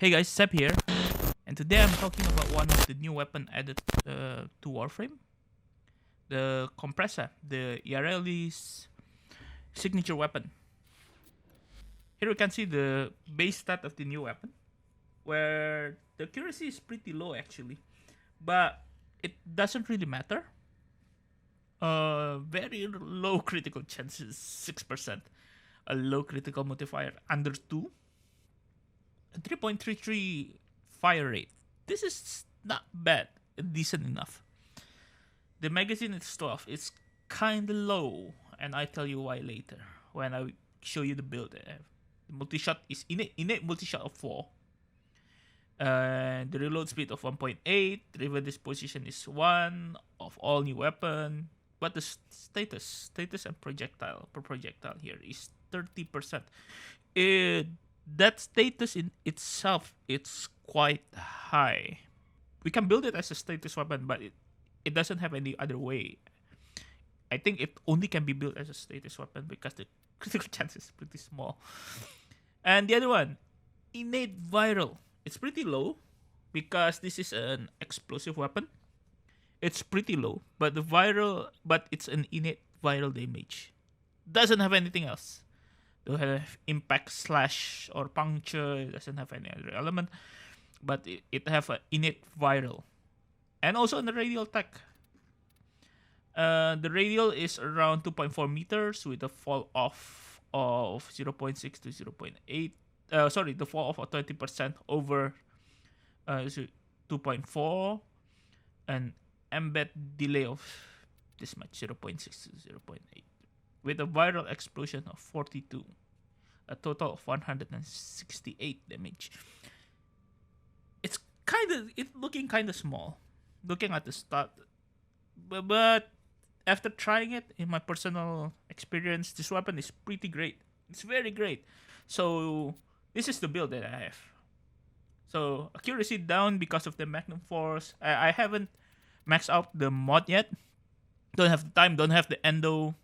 Hey guys, Seb here, and today I'm talking about one of the new weapon added to Warframe, the Kompressa, the Yareli's signature weapon. Here we can see the base stat of the new weapon, where the accuracy is pretty low actually, but it doesn't really matter. Very low critical chances, 6%. A low critical modifier under 2. A 3.33 fire rate. This is not bad. Decent enough. The magazine itself is kind of low, and I tell you why later when I show you the build. The multi-shot is innate multi-shot of 4. The reload speed of 1.8. River disposition is 1 of all new weapon. But the status and projectile per projectile here is 30%. That status in itself, it's quite high. We can build it as a status weapon, but it doesn't have any other way. I think it only can be built as a status weapon because the critical chance is pretty small. And the other one, innate viral. It's pretty low because this is an explosive weapon. It's pretty low, but it's an innate viral damage. Doesn't have anything else. Don't have impact, slash, or puncture. It doesn't have any other element, but it have an innate viral, and also in the radial tech. The radial is around 2.4 meters with a fall off of 0.6 to 0.8. The fall off of 20% over 2.4, and embed delay of this much, 0.6 to 0.8. With a viral explosion of 42, a total of 168 damage. It's looking kind of small, looking at the stat, but after trying it, in my personal experience, this weapon is pretty great. It's very great. So this is the build that I have. So accuracy down because of the Magnum Force. I haven't maxed out the mod yet. Don't have the time. Don't have the endo.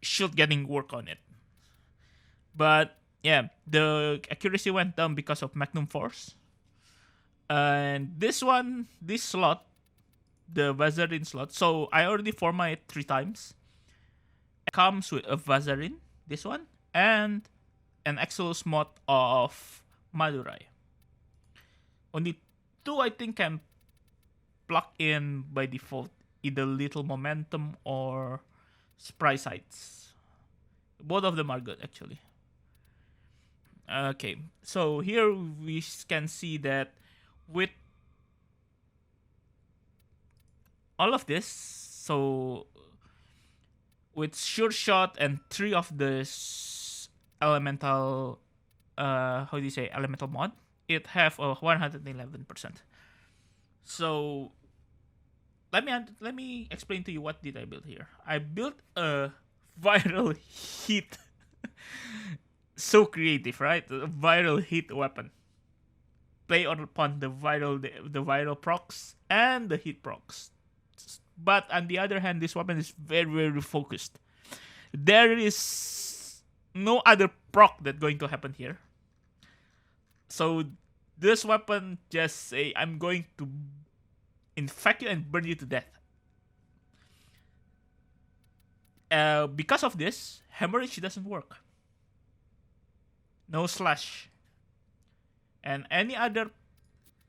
Should getting work on it. But yeah, the accuracy went down because of Magnum Force. And this slot, the Vazarin slot. So I already format it 3 times. It comes with a Vazarin, this one, and an Exodus mod of Madurai. Only 2 I think can plug in by default, either Little Momentum or Spry Sights. Both of them are good actually. Okay, so here we can see that with all of this, so with Sure Shot and 3 of the elemental, elemental mod, it have a 111%. So let me explain to you what did I build here. I built a viral heat. So creative, right? A viral heat weapon. Play upon the viral procs and the heat procs. But on the other hand, this weapon is very, very focused. There is no other proc that's going to happen here. So this weapon just say, I'm going to infect you and burn you to death. Because of this, hemorrhage doesn't work. No slash. And any other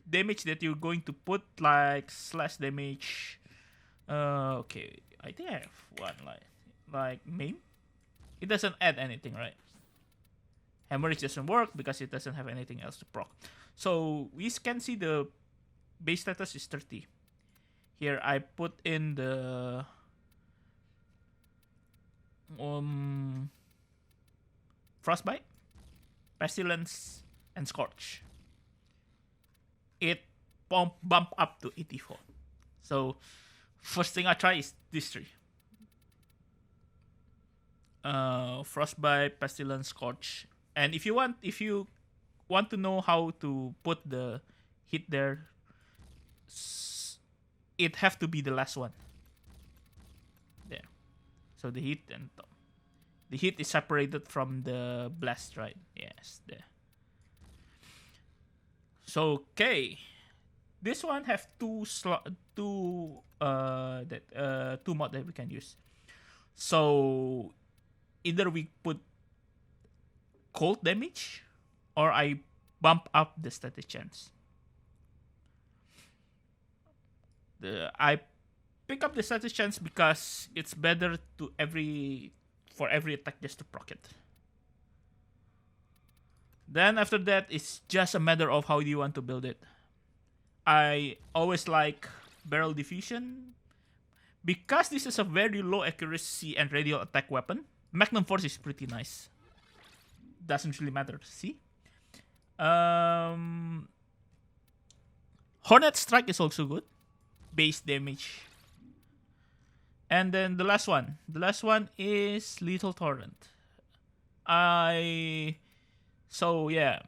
damage that you're going to put, like slash damage. Okay, I think I have one like maim. It doesn't add anything, right? Hemorrhage doesn't work because it doesn't have anything else to proc. So we can see the base status is 30. Here I put in the Frostbite, Pestilence, and Scorch. It bump up to 84. So first thing I try is these 3. Frostbite, Pestilence, Scorch. And if you want to know how to put the hit there, it have to be the last one. There. So the hit and the hit is separated from the blast, right? Yes, there. So okay, this one have two mod that we can use. So either we put cold damage, or I bump up the status chance. I pick up the status chance because it's better to for every attack just to proc it. Then after that, it's just a matter of how you want to build it. I always like barrel diffusion because this is a very low accuracy and radial attack weapon. Magnum Force is pretty nice. Doesn't really matter. See, Hornet Strike is also good, base damage. And then the last one is Lethal Torrent. So yeah,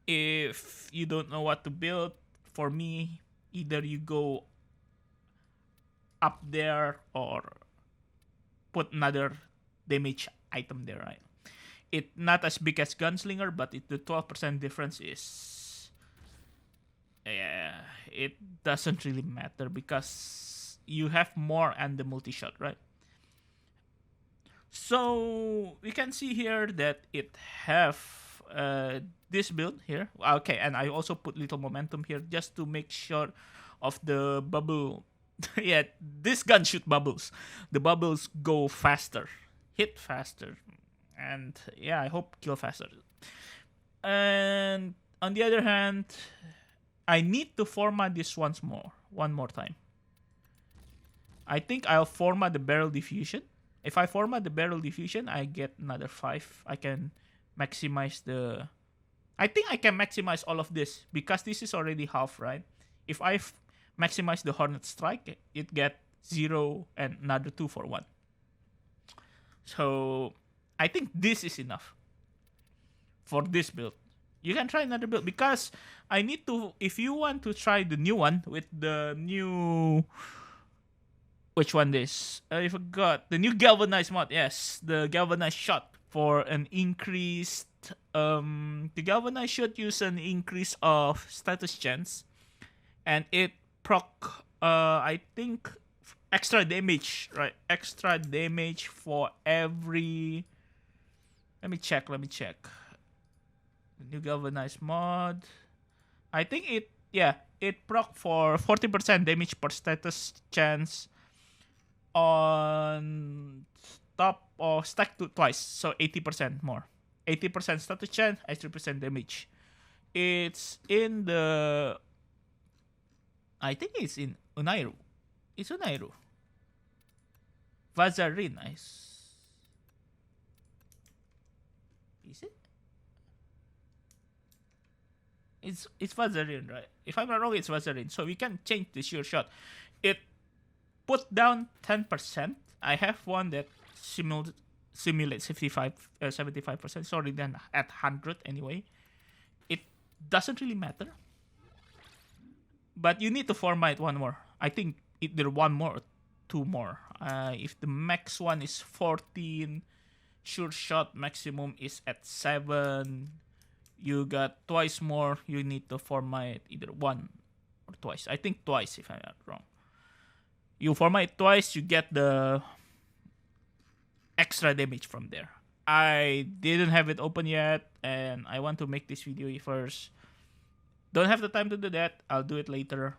if you don't know what to build, for me, either you go up there or put another damage item there, right? It not as big as Gunslinger, but the 12% difference is, yeah, it doesn't really matter because you have more and the multi-shot, right? So we can see here that it have this build here. Okay, and I also put little momentum here just to make sure of the bubble. Yeah, this gun shoot bubbles. The bubbles go faster, hit faster, and yeah, I hope kill faster. And on the other hand, I need to format this one more time. I think I'll format the barrel diffusion. If I format the barrel diffusion, I get another 5. I can maximize the... I think I can maximize all of this because this is already half, right? If I maximize the Hornet Strike, it get 0 and another 2 for 1. So I think this is enough for this build. You can try another build because I need to... If you want to try the new one with the new... Which one this? I forgot. The new galvanized mod. Yes, the galvanized shot for an increased... the galvanized shot use an increase of status chance. And it proc, I think, extra damage, right? Extra damage for every... Let me check. The new galvanized mod. I think it proc for 40% damage per status chance on top of stack twice, so 80% more. 80% status chance, 80% damage. It's in the... I think it's in Unairu. It's Unairu. Vazarin. Is it? It's Vazarin, right? If I'm not wrong, it's Vazarin. So we can change the sheer shot. It put down 10%. I have one that simulates 75%. Sorry, then at 100 anyway. It doesn't really matter. But you need to format one more. I think either one more or two more. If the max one is 14, sure shot maximum is at 7. You got twice more. You need to format either one or twice. I think twice if I'm not wrong. You format twice, you get the extra damage from there. I didn't have it open yet, and I want to make this video first. Don't have the time to do that. I'll do it later.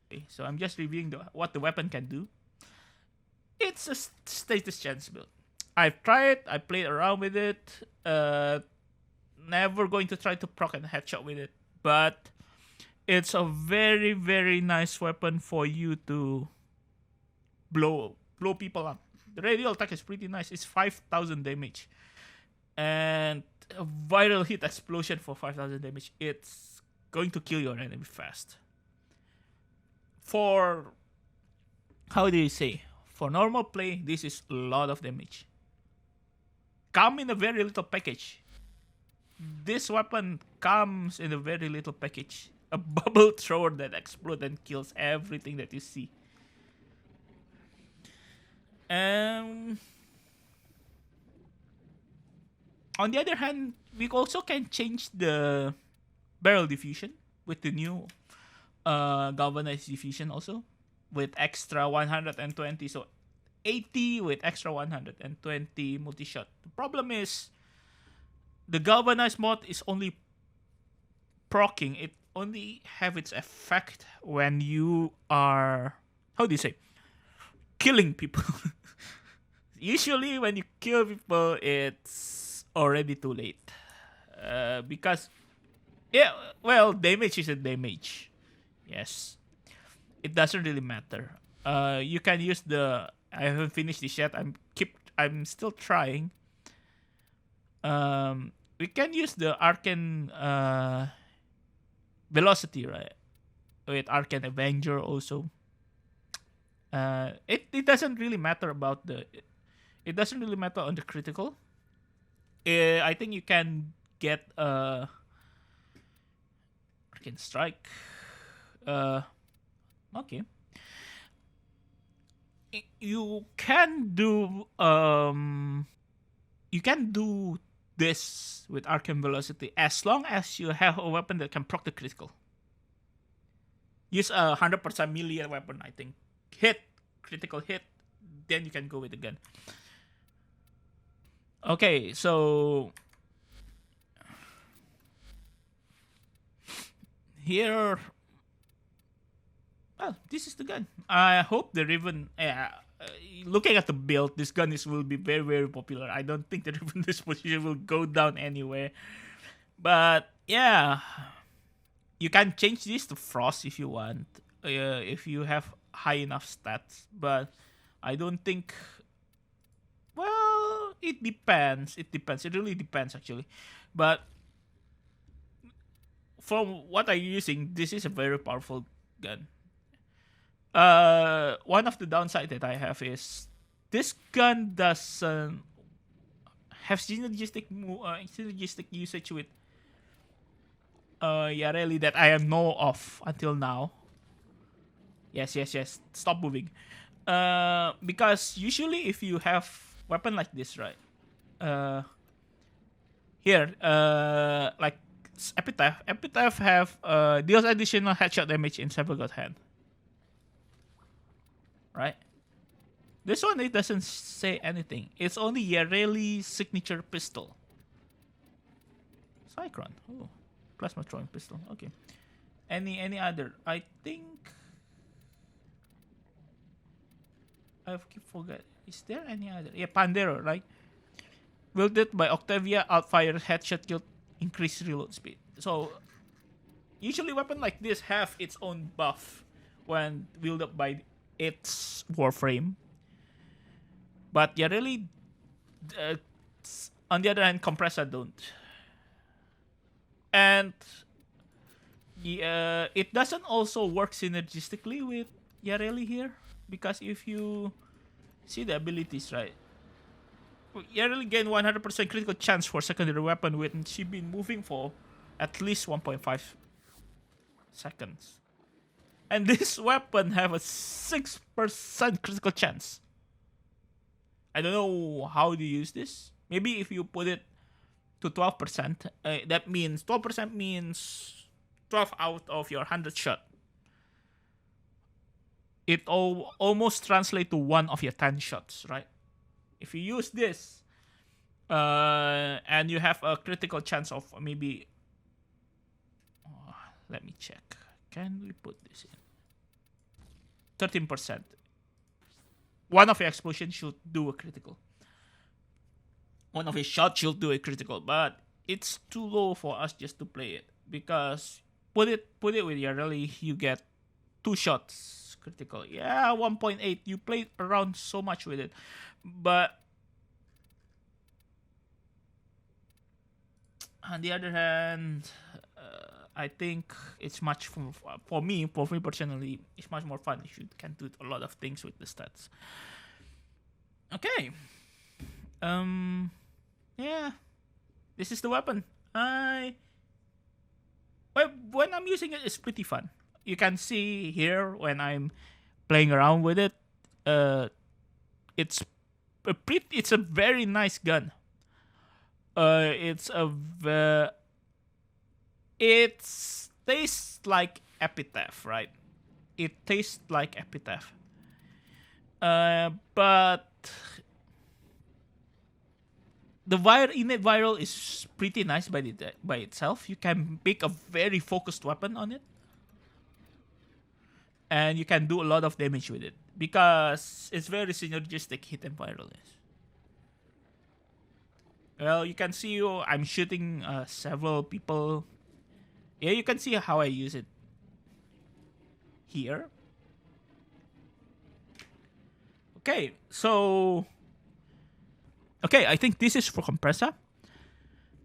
Okay, so I'm just reviewing what the weapon can do. It's a status chance build. I've tried. I played around with it. Never going to try to proc and headshot with it, but it's a very, very nice weapon for you to blow people up. The radial attack is pretty nice. It's 5,000 damage. And a viral hit explosion for 5,000 damage. It's going to kill your enemy fast. For... How do you say? For normal play, this is a lot of damage. Come in a very little package. This weapon comes in a very little package. A bubble thrower that explodes and kills everything that you see. On the other hand, we also can change the barrel diffusion with the new galvanized diffusion also with extra 120. So 80 with extra 120 multi-shot. The problem is the galvanized mod is only proccing. It only have its effect when you are, how do you say, killing people. Usually when you kill people, it's already too late. Because yeah, well, damage is a damage. Yes, it doesn't really matter. You can use the. I haven't finished this yet. I'm still trying. We can use the Arcane velocity, right? With Arcane Avenger also. It doesn't really matter about the. It doesn't really matter on the critical. I think you can get Arcane Strike. Okay. You can do this with Arcane Velocity as long as you have a weapon that can proc the critical. Use a 100% melee weapon, I think. Hit, critical hit, then you can go with the gun. Okay, so here, well, this is the gun. I hope the Riven. Looking at the build, this gun will be very, very popular. I don't think the Riven disposition will go down anywhere. But yeah, you can change this to Frost if you want, if you have high enough stats. But I don't think. Well, it depends. It depends. It really depends, actually. But from what I'm using, this is a very powerful gun. One of the downside that I have is this gun doesn't have synergistic usage with Yareli that I know of until now. Yes. Stop moving. Because usually if you have weapon like this, right? Here, like Epitaph have deals additional headshot damage in several god hand. Right? This one, it doesn't say anything. It's only Yareli signature pistol. Cyclone. Oh, plasma throwing pistol. Okay. Any other? I think I keep forget. Is there any other? Yeah, Pandero, right? Wielded by Octavia, outfire headshot kill, increase reload speed. So usually weapon like this have its own buff when wielded by its warframe. But yeah, really, on the other hand, Kompressa don't. And it doesn't also work synergistically with Yareli here, because if you see the abilities, right? Yareli gain 100% critical chance for secondary weapon when she been moving for at least 1.5 seconds. And this weapon have a 6% critical chance. I don't know how to use this. Maybe if you put it to 12%, that means 12% means 12 out of your 100 shot. It almost translates to 1 of your 10 shots, right? If you use this, and you have a critical chance of maybe, let me check. Can we put this in? 13%. 1 of your explosions should do a critical. 1 of your shots should do a critical, but it's too low for us just to play it, because put it with Yareli, you get 2 shots critical. Yeah, 1.8. You played around so much with it, but on the other hand, I think it's much for me personally, it's much more fun if you can do a lot of things with the stats. Okay. Yeah. This is the weapon. When I'm using it, it's pretty fun. You can see here when I'm playing around with it. It's a very nice gun. It's a It tastes like epitaph, right? It tastes like epitaph. But the innate viral is pretty nice by itself. You can make a very focused weapon on it, and you can do a lot of damage with it because it's very synergistic. Hit and viral is. Well, you can see I'm shooting several people. Yeah, you can see how I use it here. Okay, so I think this is for Kompressa.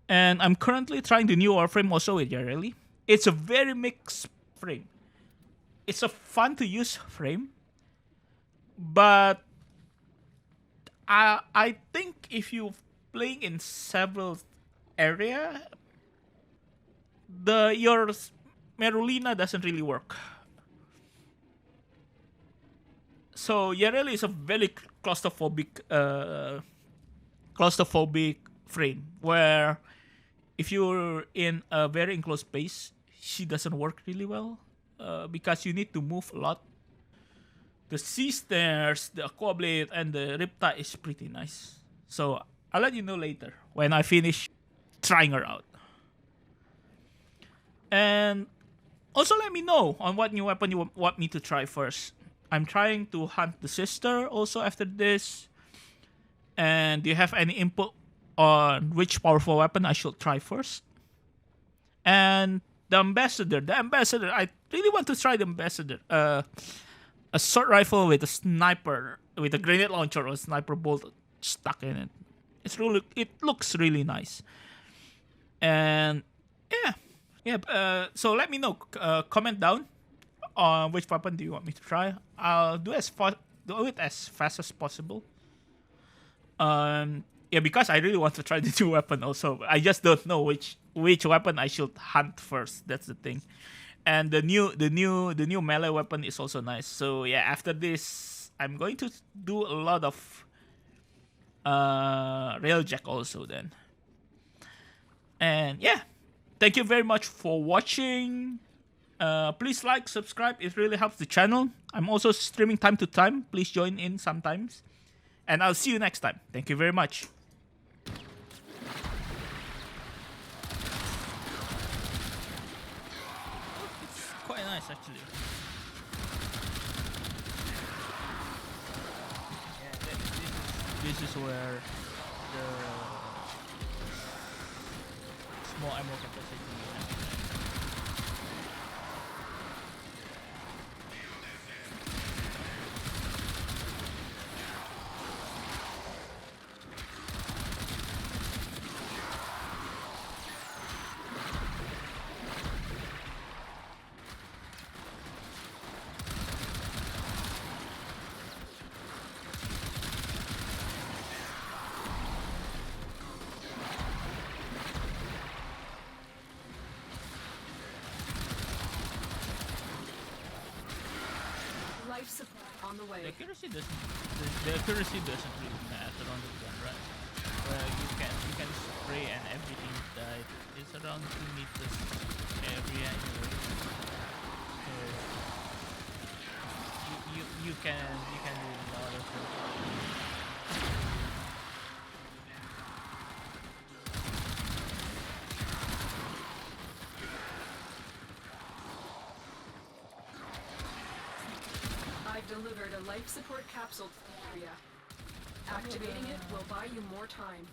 And I'm currently trying the new Warframe also with Yareli. It's a very mixed frame. It's a fun to use frame, but I think if you playing in several area, your Merulina doesn't really work. So Yareli is a very claustrophobic frame where if you're in a very enclosed space, she doesn't work really well because you need to move a lot. The sea stairs, the aquablade, and the riptide is pretty nice. So I'll let you know later when I finish trying her out. And also let me know on what new weapon you want me to try first. I'm trying to hunt the sister also after this. And do you have any input on which powerful weapon I should try first? And the ambassador, I really want to try the ambassador. A short rifle with a sniper, with a grenade launcher or a sniper bolt stuck in it. It looks really nice. And so let me know. Comment down on which weapon do you want me to try. I'll do it as fast as possible. Because I really want to try the new weapon also. I just don't know which weapon I should hunt first. That's the thing. And the new melee weapon is also nice. So yeah, after this, I'm going to do a lot of railjack also then. And yeah, thank you very much for watching. Please like, subscribe. It really helps the channel. I'm also streaming time to time. Please join in sometimes. And I'll see you next time. Thank you very much. It's quite nice actually. Yeah, this is where the small ammo capacity. Life support on the way. The accuracy doesn't really matter on the gun, right? You can spray and everything died. It's around 2 meters area anyway. So you can do a lot of it. I've delivered a life support capsule area. Activating it will buy you more time.